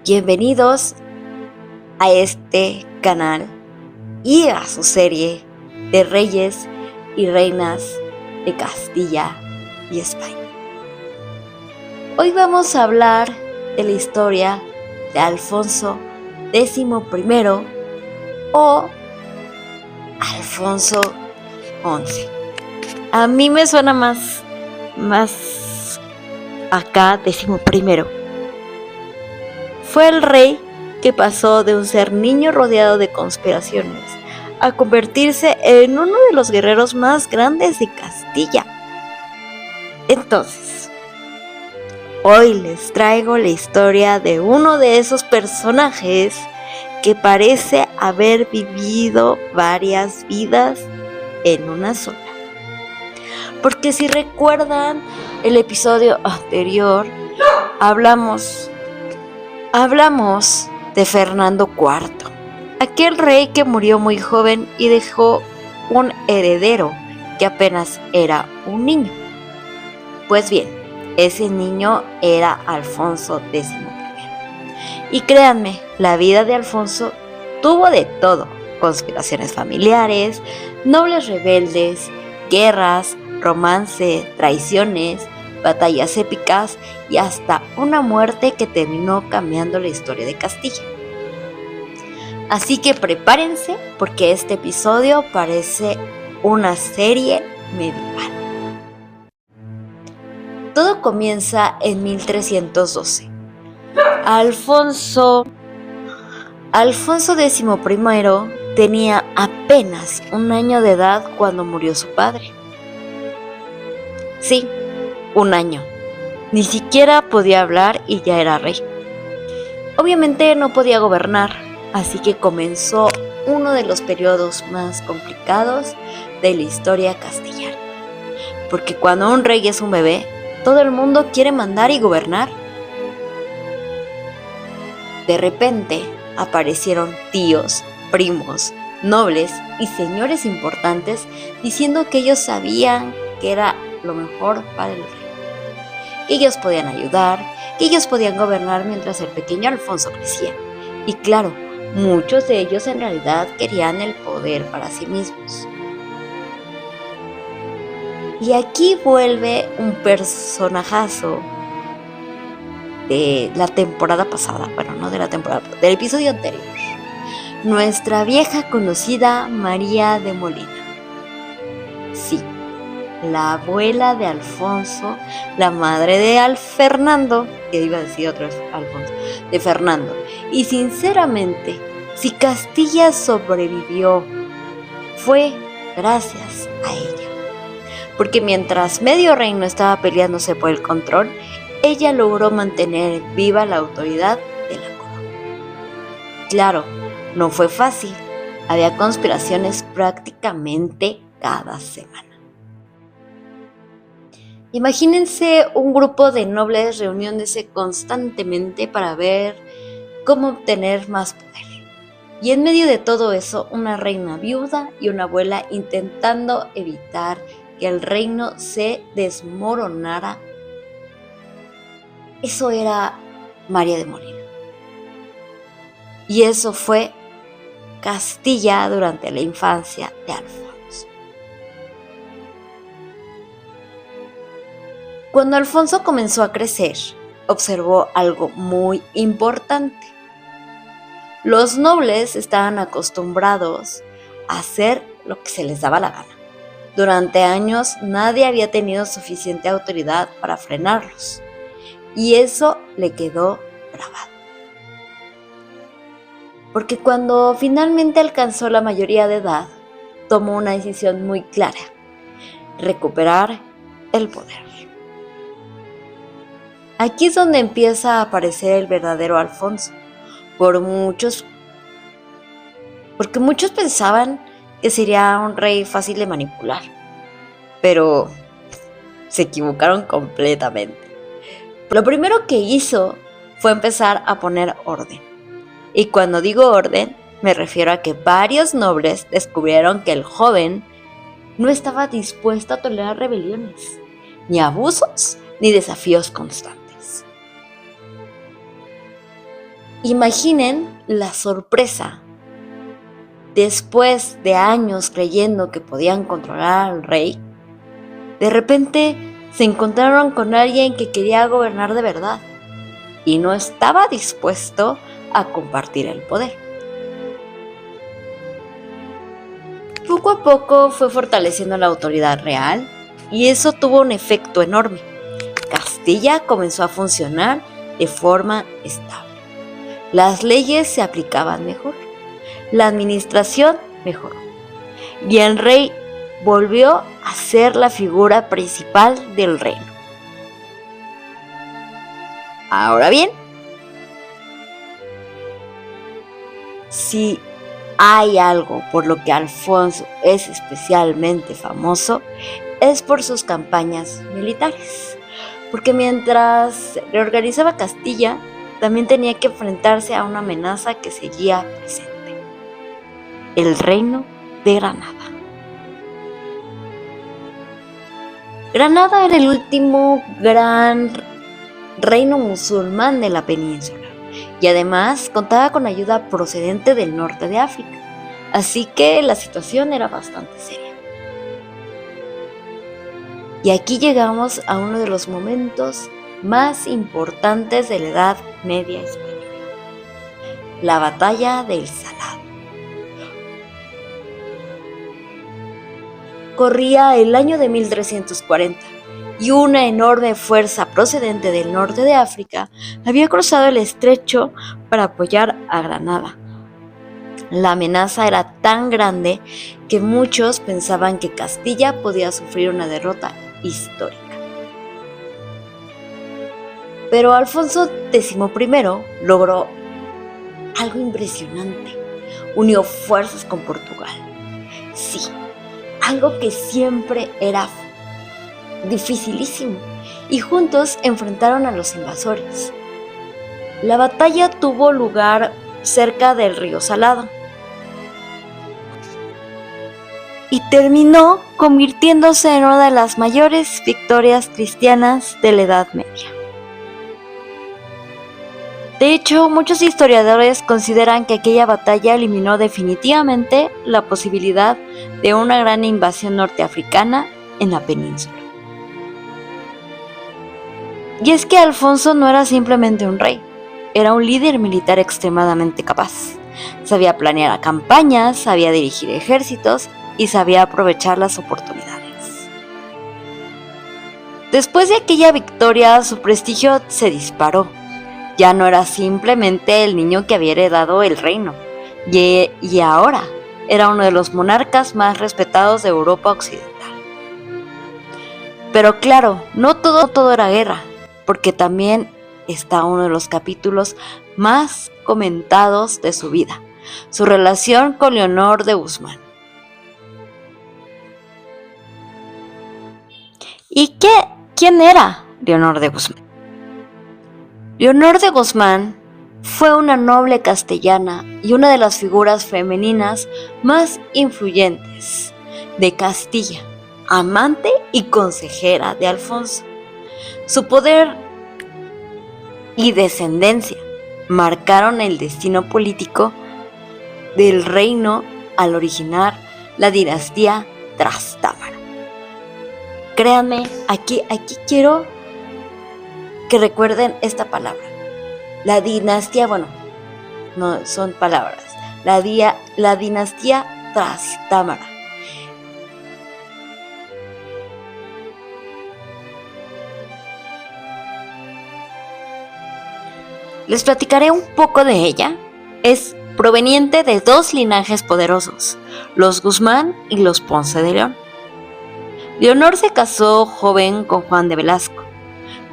Bienvenidos a este canal y a su serie de reyes y reinas de Castilla y España. Hoy vamos a hablar de la historia de Alfonso XI o Alfonso XI. A mí me suena más acá XI. Fue el rey que pasó de un ser niño rodeado de conspiraciones a convertirse en uno de los guerreros más grandes de Castilla. Entonces, hoy les traigo la historia de uno de esos personajes que parece haber vivido varias vidas en una sola. Porque si recuerdan el episodio anterior, hablamos de Fernando IV, aquel rey que murió muy joven y dejó un heredero que apenas era un niño. Pues bien, ese niño era Alfonso XI. Y créanme, la vida de Alfonso tuvo de todo: conspiraciones familiares, nobles rebeldes, guerras, romance, traiciones, batallas épicas y hasta una muerte que terminó cambiando la historia de Castilla. Así que prepárense, porque este episodio parece una serie medieval. Todo comienza en 1312. Alfonso XI tenía apenas un año de edad cuando murió su padre. Sí, un año. Ni siquiera podía hablar y ya era rey. Obviamente no podía gobernar, así que comenzó uno de los periodos más complicados de la historia castellana. Porque cuando un rey es un bebé, todo el mundo quiere mandar y gobernar. De repente aparecieron tíos, primos, nobles y señores importantes diciendo que ellos sabían que era lo mejor para el rey, que ellos podían ayudar, que ellos podían gobernar mientras el pequeño Alfonso crecía. Y claro, muchos de ellos en realidad querían el poder para sí mismos. Y aquí vuelve un personajazo de la temporada pasada, bueno, no de la temporada, del episodio anterior, nuestra vieja conocida María de Molina. Sí, la abuela de Alfonso, la madre de Fernando, que iba a decir otra vez Alfonso, de Fernando. Y sinceramente, si Castilla sobrevivió, fue gracias a ella. Porque mientras medio reino estaba peleándose por el control, ella logró mantener viva la autoridad de la corona. Claro, no fue fácil. Había conspiraciones prácticamente cada semana. Imagínense un grupo de nobles reuniéndose constantemente para ver cómo obtener más poder. Y en medio de todo eso, una reina viuda y una abuela intentando evitar que el reino se desmoronara. Eso era María de Molina. Y eso fue Castilla durante la infancia de Alfonso. Cuando Alfonso comenzó a crecer, observó algo muy importante. Los nobles estaban acostumbrados a hacer lo que se les daba la gana. Durante años nadie había tenido suficiente autoridad para frenarlos, y eso le quedó grabado. Porque cuando finalmente alcanzó la mayoría de edad, tomó una decisión muy clara: recuperar el poder. Aquí es donde empieza a aparecer el verdadero Alfonso, porque muchos pensaban que sería un rey fácil de manipular, pero se equivocaron completamente. Lo primero que hizo fue empezar a poner orden. Y cuando digo orden, me refiero a que varios nobles descubrieron que el joven no estaba dispuesto a tolerar rebeliones, ni abusos, ni desafíos constantes. Imaginen la sorpresa. Después de años creyendo que podían controlar al rey, de repente se encontraron con alguien que quería gobernar de verdad y no estaba dispuesto a compartir el poder. Poco a poco fue fortaleciendo la autoridad real y eso tuvo un efecto enorme. Castilla comenzó a funcionar de forma estable. Las leyes se aplicaban mejor, la administración mejoró y el rey volvió a ser la figura principal del reino. Ahora bien, si hay algo por lo que Alfonso es especialmente famoso, es por sus campañas militares, porque mientras reorganizaba Castilla, también tenía que enfrentarse a una amenaza que seguía presente: el reino de Granada. Granada era el último gran reino musulmán de la península y además contaba con ayuda procedente del norte de África, así que la situación era bastante seria. Y aquí llegamos a uno de los momentos más importantes de la Edad Media española: la batalla del Salado. Corría el año de 1340 y una enorme fuerza procedente del norte de África había cruzado el estrecho para apoyar a Granada. La amenaza era tan grande que muchos pensaban que Castilla podía sufrir una derrota histórica. Pero Alfonso XI logró algo impresionante: unió fuerzas con Portugal. Sí, algo que siempre era dificilísimo, y juntos enfrentaron a los invasores. La batalla tuvo lugar cerca del río Salado y terminó convirtiéndose en una de las mayores victorias cristianas de la Edad Media. De hecho, muchos historiadores consideran que aquella batalla eliminó definitivamente la posibilidad de una gran invasión norteafricana en la península. Y es que Alfonso no era simplemente un rey, era un líder militar extremadamente capaz. Sabía planear campañas, sabía dirigir ejércitos y sabía aprovechar las oportunidades. Después de aquella victoria, su prestigio se disparó. Ya no era simplemente el niño que había heredado el reino, y ahora era uno de los monarcas más respetados de Europa Occidental. Pero claro, no todo era guerra, porque también está uno de los capítulos más comentados de su vida: su relación con Leonor de Guzmán. ¿Y quién era Leonor de Guzmán? Leonor de Guzmán fue una noble castellana y una de las figuras femeninas más influyentes de Castilla, amante y consejera de Alfonso. Su poder y descendencia marcaron el destino político del reino al originar la dinastía Trastámara. Créanme, aquí quiero que recuerden esta palabra. La dinastía, no son palabras. La dinastía Trastámara. Les platicaré un poco de ella. Es proveniente de dos linajes poderosos: los Guzmán y los Ponce de León. Leonor se casó joven con Juan de Velasco,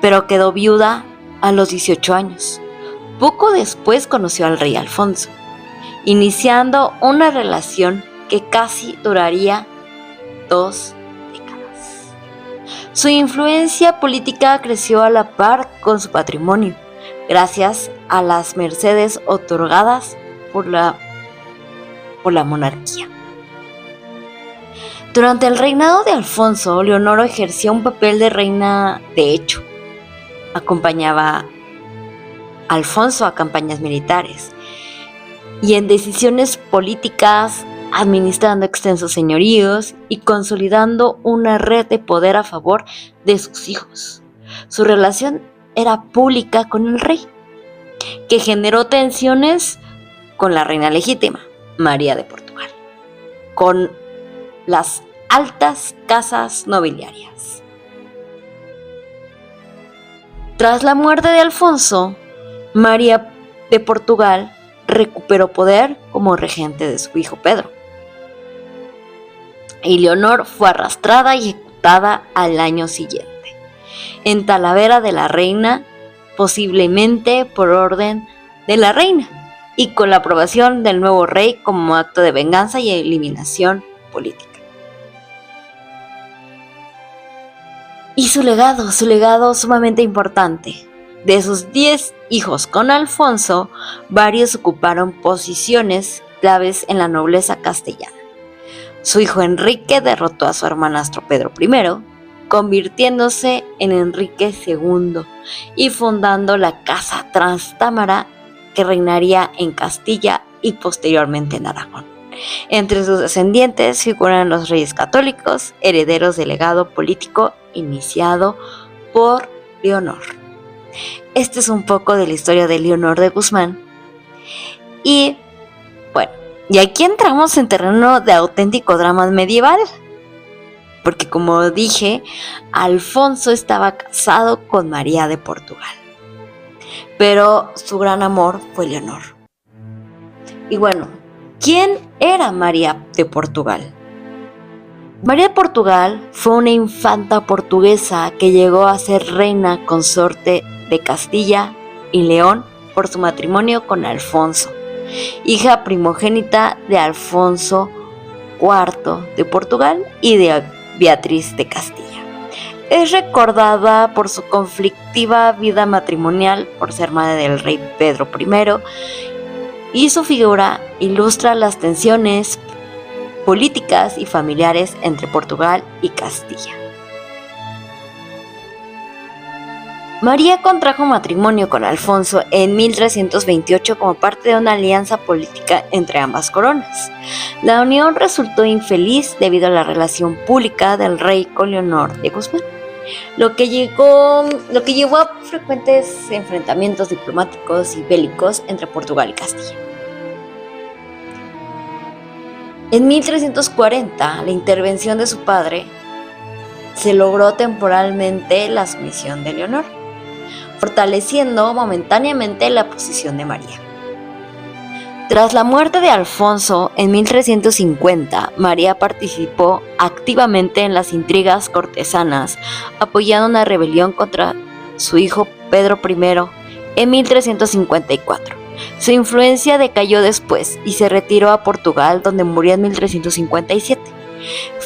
pero quedó viuda a los 18 años. Poco después conoció al rey Alfonso, iniciando una relación que casi duraría 2 décadas. Su influencia política creció a la par con su patrimonio, gracias a las mercedes otorgadas por la monarquía. Durante el reinado de Alfonso, Leonor ejerció un papel de reina de hecho. Acompañaba Alfonso a campañas militares y en decisiones políticas, administrando extensos señoríos y consolidando una red de poder a favor de sus hijos. Su relación era pública con el rey, que generó tensiones con la reina legítima, María de Portugal, con las altas casas nobiliarias. Tras la muerte de Alfonso, María de Portugal recuperó poder como regente de su hijo Pedro. Y Leonor fue arrastrada y ejecutada al año siguiente, en Talavera de la Reina, posiblemente por orden de la reina, y con la aprobación del nuevo rey como acto de venganza y eliminación política. Y su legado sumamente importante. De sus 10 hijos con Alfonso, varios ocuparon posiciones claves en la nobleza castellana. Su hijo Enrique derrotó a su hermanastro Pedro I, convirtiéndose en Enrique II y fundando la Casa Trastámara, que reinaría en Castilla y posteriormente en Aragón. Entre sus descendientes figuran los reyes católicos, herederos del legado político iniciado por Leonor. Este es un poco de la historia de Leonor de Guzmán. Y bueno, y aquí entramos en terreno de auténtico drama medieval. Porque como dije, Alfonso estaba casado con María de Portugal. Pero su gran amor fue Leonor. Y bueno, ¿quién era María de Portugal? María de Portugal fue una infanta portuguesa que llegó a ser reina consorte de Castilla y León por su matrimonio con Alfonso, hija primogénita de Alfonso IV de Portugal y de Beatriz de Castilla. Es recordada por su conflictiva vida matrimonial por ser madre del rey Pedro I, y su figura ilustra las tensiones políticas y familiares entre Portugal y Castilla. María contrajo matrimonio con Alfonso en 1328 como parte de una alianza política entre ambas coronas. La unión resultó infeliz debido a la relación pública del rey con Leonor de Guzmán, lo que llevó a frecuentes enfrentamientos diplomáticos y bélicos entre Portugal y Castilla. En 1340, la intervención de su padre se logró temporalmente la sumisión de Leonor, fortaleciendo momentáneamente la posición de María. Tras la muerte de Alfonso en 1350, María participó activamente en las intrigas cortesanas, apoyando una rebelión contra su hijo Pedro I en 1354. Su influencia decayó después y se retiró a Portugal, donde murió en 1357.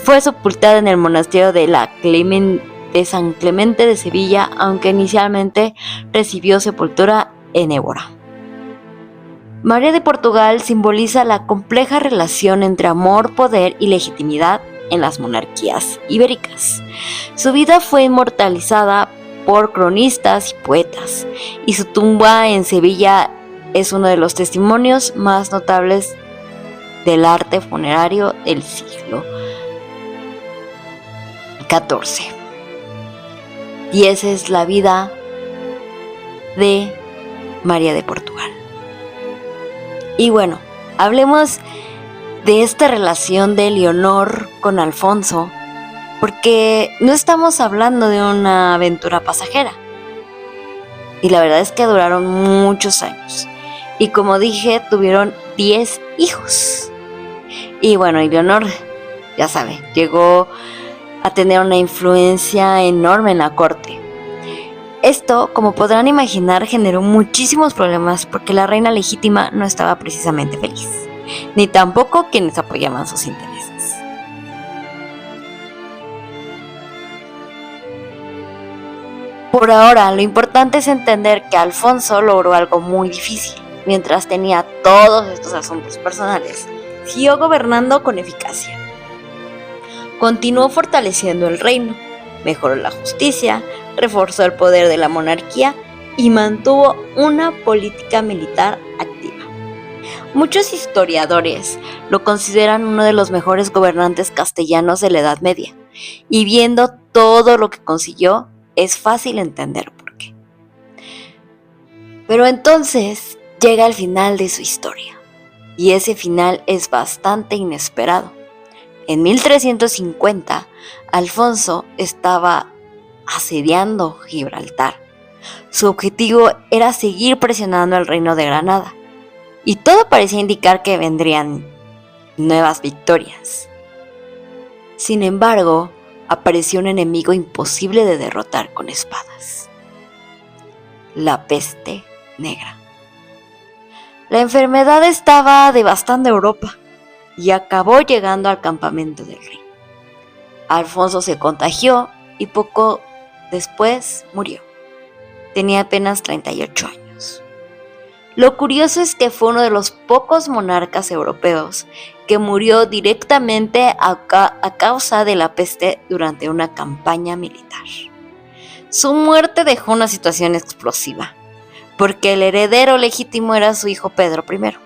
Fue sepultada en el monasterio de San Clemente de Sevilla, aunque inicialmente recibió sepultura en Évora. María de Portugal simboliza la compleja relación entre amor, poder y legitimidad en las monarquías ibéricas. Su vida fue inmortalizada por cronistas y poetas, y su tumba en Sevilla es uno de los testimonios más notables del arte funerario del siglo XIV. Y esa es la vida de María de Portugal. Y bueno, hablemos de esta relación de Leonor con Alfonso, porque no estamos hablando de una aventura pasajera. Y la verdad es que duraron muchos años. Y como dije, tuvieron 10 hijos. Y bueno, y Leonor, ya sabe, llegó a tener una influencia enorme en la corte. Esto, como podrán imaginar, generó muchísimos problemas porque la reina legítima no estaba precisamente feliz, ni tampoco quienes apoyaban sus intereses. Por ahora, lo importante es entender que Alfonso logró algo muy difícil. Mientras tenía todos estos asuntos personales, siguió gobernando con eficacia. Continuó fortaleciendo el reino, mejoró la justicia, reforzó el poder de la monarquía y mantuvo una política militar activa. Muchos historiadores lo consideran uno de los mejores gobernantes castellanos de la Edad Media, y viendo todo lo que consiguió, es fácil entender por qué. Pero entonces llega el final de su historia, y ese final es bastante inesperado. En 1350, Alfonso estaba asediando Gibraltar. Su objetivo era seguir presionando al reino de Granada, y todo parecía indicar que vendrían nuevas victorias. Sin embargo, apareció un enemigo imposible de derrotar con espadas: la peste negra. La enfermedad estaba devastando Europa y acabó llegando al campamento del rey. Alfonso se contagió y poco después murió. Tenía apenas 38 años. Lo curioso es que fue uno de los pocos monarcas europeos que murió directamente a causa de la peste durante una campaña militar. Su muerte dejó una situación explosiva, porque el heredero legítimo era su hijo Pedro I.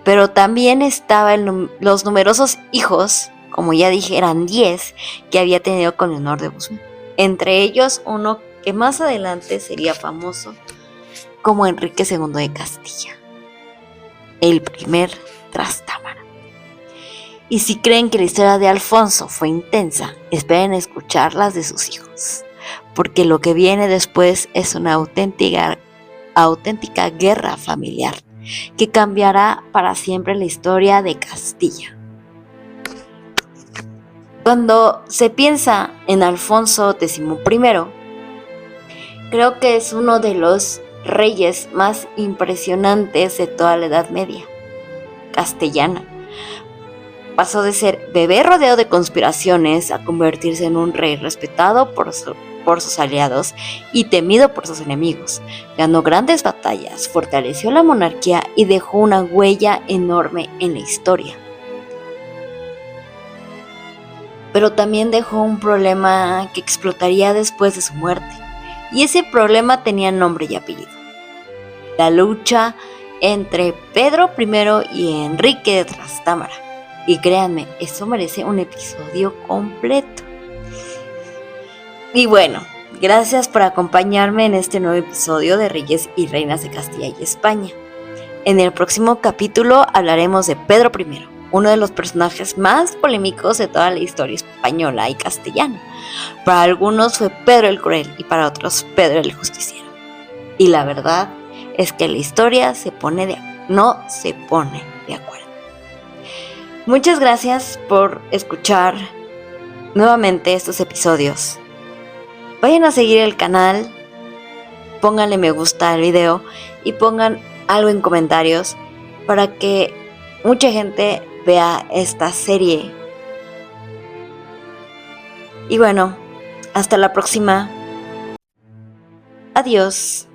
Pero también estaban los numerosos hijos, como ya dije, eran 10, que había tenido con Leonor de Guzmán. Entre ellos uno que más adelante sería famoso como Enrique II de Castilla, el primer Trastámara. Y si creen que la historia de Alfonso fue intensa, esperen escuchar las de sus hijos, porque lo que viene después es una auténtica guerra familiar que cambiará para siempre la historia de Castilla. Cuando se piensa en Alfonso XI, creo que es uno de los reyes más impresionantes de toda la Edad Media castellana. Pasó de ser bebé rodeado de conspiraciones a convertirse en un rey respetado por sus aliados y temido por sus enemigos. Ganó grandes batallas, fortaleció la monarquía y dejó una huella enorme en la historia. Pero también dejó un problema que explotaría después de su muerte, y ese problema tenía nombre y apellido: la lucha entre Pedro I y Enrique de Trastámara. Y créanme, eso merece un episodio completo. Y bueno, gracias por acompañarme en este nuevo episodio de Reyes y Reinas de Castilla y España. En el próximo capítulo hablaremos de Pedro I, uno de los personajes más polémicos de toda la historia española y castellana. Para algunos fue Pedro el Cruel y para otros Pedro el Justiciero. Y la verdad es que la historia no se pone de acuerdo. Muchas gracias por escuchar nuevamente estos episodios. Vayan a seguir el canal, pónganle me gusta al video y pongan algo en comentarios para que mucha gente vea esta serie. Y bueno, hasta la próxima. Adiós.